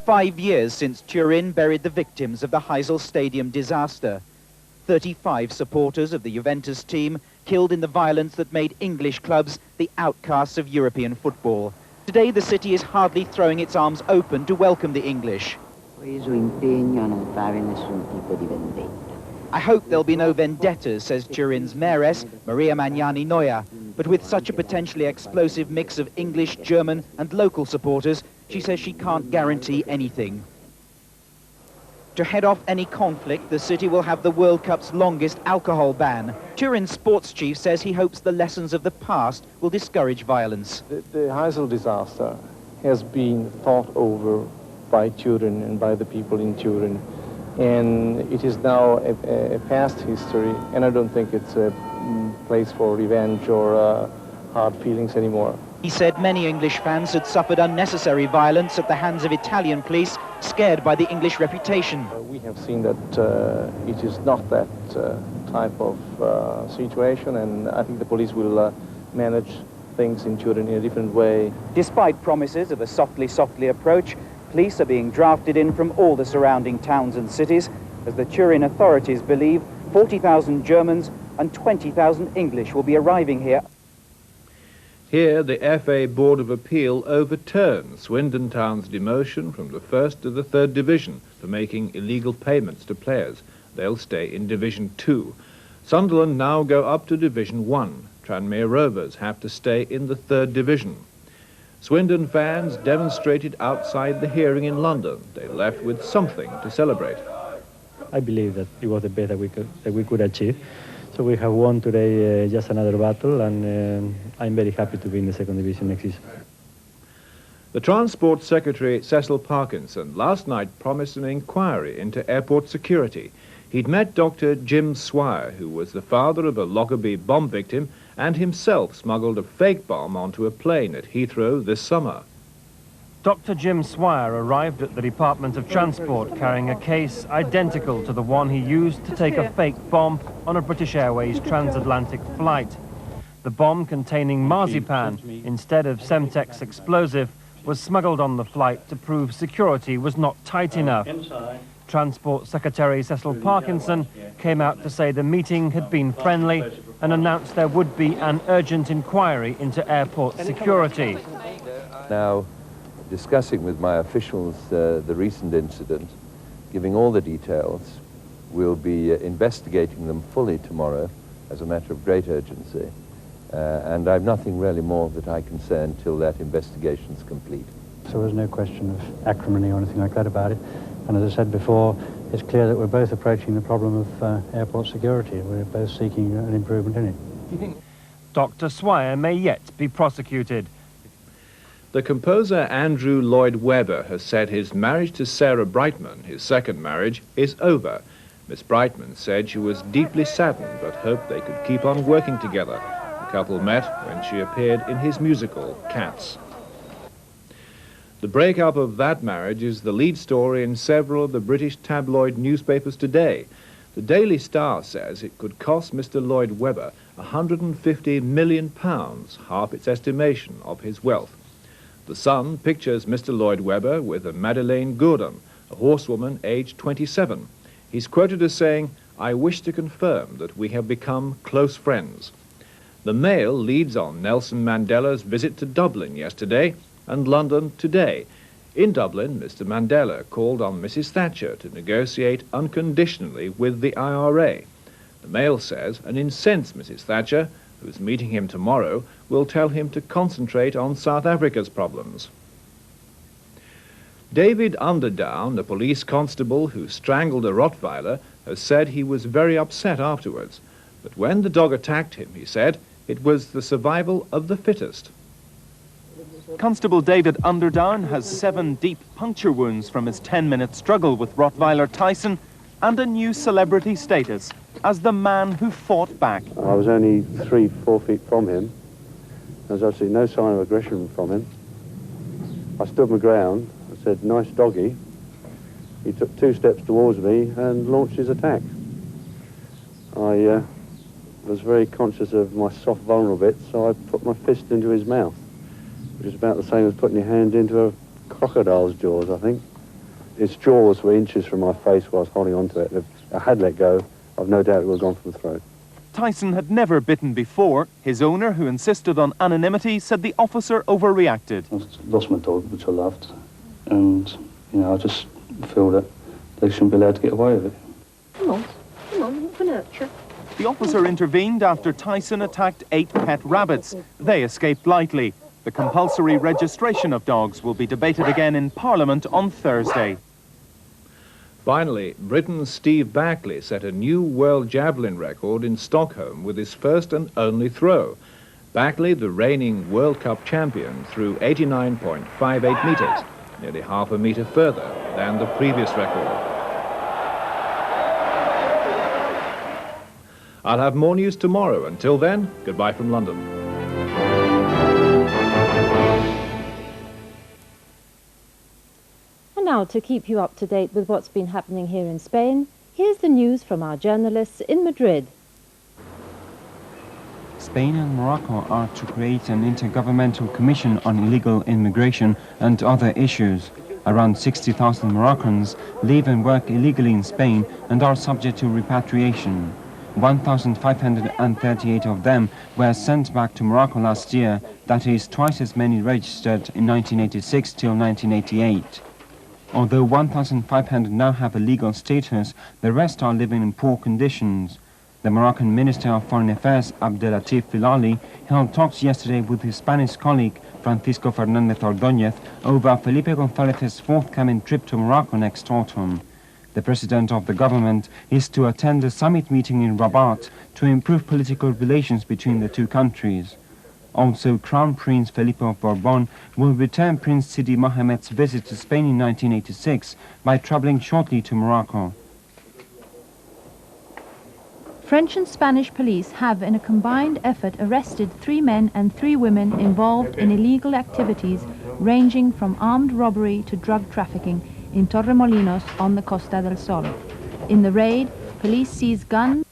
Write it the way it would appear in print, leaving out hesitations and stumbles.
5 years since Turin buried the victims of the Heysel Stadium disaster. 35 supporters of the Juventus team killed in the violence that made English clubs the outcasts of European football. Today the city is hardly throwing its arms open to welcome the English. I hope there'll be no vendettas, says Turin's mayoress, Maria Magnani Noia. But with such a potentially explosive mix of English, German and local supporters, she says she can't guarantee anything. To head off any conflict, the city will have the World Cup's longest alcohol ban. Turin's sports chief says he hopes the lessons of the past will discourage violence. The Heysel disaster has been thought over by Turin and by the people in Turin. And it is now a past history, and I don't think it's a place for revenge or hard feelings anymore. He said many English fans had suffered unnecessary violence at the hands of Italian police, scared by the English reputation. We have seen that it is not that type of situation, and I think the police will manage things in Turin in a different way. Despite promises of a softly approach, police are being drafted in from all the surrounding towns and cities, as the Turin authorities believe 40,000 Germans and 20,000 English will be arriving here. Here, the FA Board of Appeal overturned Swindon Town's demotion from the 1st to the 3rd Division for making illegal payments to players. They'll stay in Division 2. Sunderland now go up to Division 1. Tranmere Rovers have to stay in the 3rd Division. Swindon fans demonstrated outside the hearing in London. They left with something to celebrate. I believe that it was the best that we could achieve. So we have won today just another battle, and I'm very happy to be in the 2nd Division next season. The Transport Secretary, Cecil Parkinson, last night promised an inquiry into airport security. He'd met Dr. Jim Swire, who was the father of a Lockerbie bomb victim and himself smuggled a fake bomb onto a plane at Heathrow this summer. Dr. Jim Swire arrived at the Department of Transport carrying a case identical to the one he used to take a fake bomb on a British Airways transatlantic flight. The bomb containing marzipan instead of Semtex explosive was smuggled on the flight to prove security was not tight enough. Transport Secretary Cecil Parkinson came out to say the meeting had been friendly and announced there would be an urgent inquiry into airport security. Now, discussing with my officials the recent incident, giving all the details, we'll be investigating them fully tomorrow as a matter of great urgency. And I've nothing really more that I can say until that investigation's complete. So there's no question of acrimony or anything like that about it. And as I said before, it's clear that we're both approaching the problem of airport security. We're both seeking an improvement in it. Dr. Swire may yet be prosecuted. The composer Andrew Lloyd Webber has said his marriage to Sarah Brightman, his second marriage, is over. Miss Brightman said she was deeply saddened but hoped they could keep on working together. The couple met when she appeared in his musical, Cats. The breakup of that marriage is the lead story in several of the British tabloid newspapers today. The Daily Star says it could cost Mr. Lloyd Webber £150 million, half its estimation of his wealth. The Sun pictures Mr. Lloyd Webber with a Madeleine Gourdon, a horsewoman aged 27. He's quoted as saying, "I wish to confirm that we have become close friends." The Mail leads on Nelson Mandela's visit to Dublin yesterday and London today. In Dublin, Mr. Mandela called on Mrs. Thatcher to negotiate unconditionally with the IRA. The Mail says an incensed Mrs. Thatcher, who's meeting him tomorrow, will tell him to concentrate on South Africa's problems. David Underdown, the police constable who strangled a Rottweiler, has said he was very upset afterwards. But when the dog attacked him, he said, it was the survival of the fittest. Constable David Underdown has 7 deep puncture wounds from his 10-minute struggle with Rottweiler Tyson and a new celebrity status as the man who fought back. I was only 3-4 feet from him. There was absolutely no sign of aggression from him. I stood my ground. I said, "Nice doggy." He took 2 steps towards me and launched his attack. I was very conscious of my soft, vulnerable bits, so I put my fist into his mouth, which is about the same as putting your hand into a crocodile's jaws, I think. its jaws were inches from my face while I was holding onto it. If I had let go, I've no doubt it would have gone for the throat. Tyson had never bitten before. His owner, who insisted on anonymity, said the officer overreacted. I lost my dog, which I loved, and, you know, I just feel that they shouldn't be allowed to get away with it. Come on, for nurture. The officer intervened after Tyson attacked 8 pet rabbits. They escaped lightly. The compulsory registration of dogs will be debated again in Parliament on Thursday. Finally, Britain's Steve Backley set a new world javelin record in Stockholm with his first and only throw. Backley, the reigning World Cup champion, threw 89.58 metres, nearly half a metre further than the previous record. I'll have more news tomorrow. Until then, goodbye from London. And now, to keep you up to date with what's been happening here in Spain, here's the news from our journalists in Madrid. Spain and Morocco are to create an intergovernmental commission on illegal immigration and other issues. Around 60,000 Moroccans live and work illegally in Spain and are subject to repatriation. 1,538 of them were sent back to Morocco last year, that is twice as many registered in 1986 till 1988. Although 1,500 now have a legal status, the rest are living in poor conditions. The Moroccan Minister of Foreign Affairs, Abdelatif Filali, held talks yesterday with his Spanish colleague, Francisco Fernández Ordóñez, over Felipe González's forthcoming trip to Morocco next autumn. The president of the government is to attend a summit meeting in Rabat to improve political relations between the two countries. Also, Crown Prince Felipe of Bourbon will return Prince Sidi Mohammed's visit to Spain in 1986 by traveling shortly to Morocco. French and Spanish police have, in a combined effort, arrested 3 men and 3 women involved in illegal activities ranging from armed robbery to drug trafficking in Torremolinos on the Costa del Sol. In the raid, police seized guns